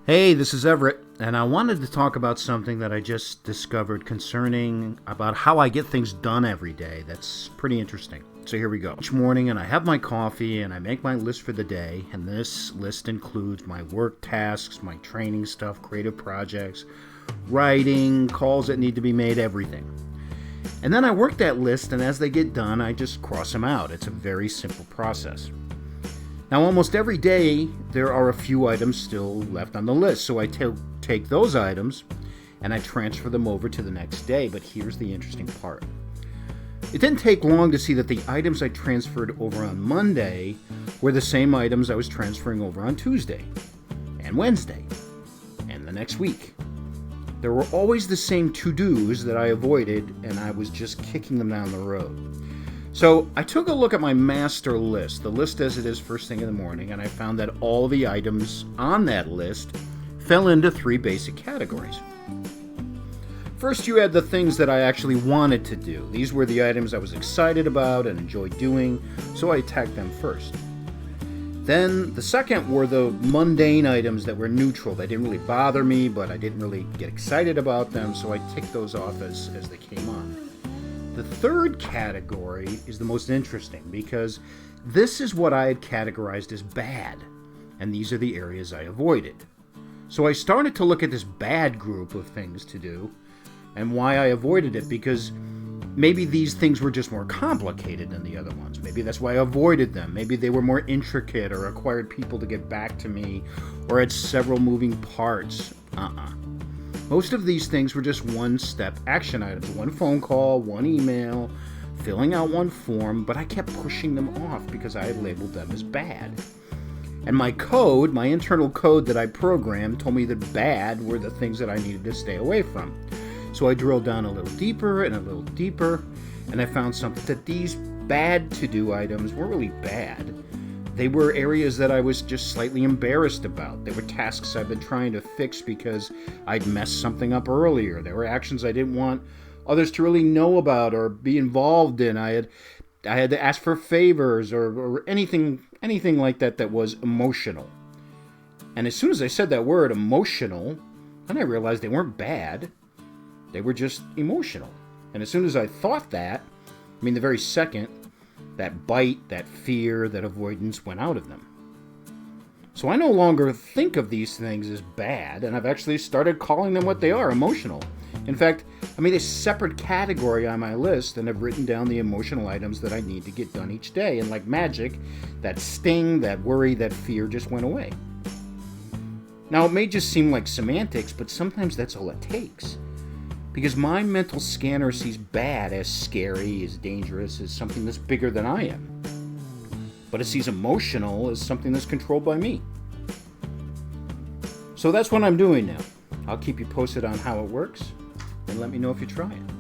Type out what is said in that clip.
Hey, this is Everett, and I wanted to talk about something that I just discovered concerning about how I get things done every day. That's pretty interesting. So here we go. Each morning, and I have my coffee, and I make my list for the day, and this list includes my work tasks, my training stuff, creative projects, writing, calls that need to be made, everything. And then I work that list, and as they get done, I just cross them out. It's a very simple process. Now, almost every day, there are a few items still left on the list, so I take those items and I transfer them over to the next day. But here's the interesting part. It didn't take long to see that the items I transferred over on Monday were the same items I was transferring over on Tuesday and Wednesday and the next week. There were always the same to-dos that I avoided, and I was just kicking them down the road. So I took a look at my master list, the list as it is first thing in the morning, and I found that all the items on that list fell into three basic categories. First, you had the things that I actually wanted to do. These were the items I was excited about and enjoyed doing, so I attacked them first. Then the second were the mundane items that were neutral. They didn't really bother me, but I didn't really get excited about them, so I ticked those off as they came on. The third category is the most interesting because this is what I had categorized as bad, and these are the areas I avoided. So I started to look at this bad group of things to do and why I avoided it, because maybe these things were just more complicated than the other ones. Maybe that's why I avoided them. Maybe they were more intricate or required people to get back to me or had several moving parts. Most of these things were just one-step action items, one phone call, one email, filling out one form, but I kept pushing them off because I had labeled them as bad. And my code, my internal code that I programmed, told me that bad were the things that I needed to stay away from. So I drilled down a little deeper, and I found something that these bad to-do items weren't really bad. They were areas that I was just slightly embarrassed about. They were tasks I've been trying to fix because I'd messed something up earlier. They were actions I didn't want others to really know about or be involved in. I had to ask for favors or anything like that was emotional. And as soon as I said that word, emotional, then I realized they weren't bad. They were just emotional. And as soon as I thought that, the very second, that bite, that fear, that avoidance went out of them. So I no longer think of these things as bad, and I've actually started calling them what they are, emotional. In fact, I made a separate category on my list and have written down the emotional items that I need to get done each day. And like magic, that sting, that worry, that fear just went away. Now, it may just seem like semantics, but sometimes that's all it takes. Because my mental scanner sees bad as scary, as dangerous, as something that's bigger than I am. But it sees emotional as something that's controlled by me. So that's what I'm doing now. I'll keep you posted on how it works, and let me know if you try it.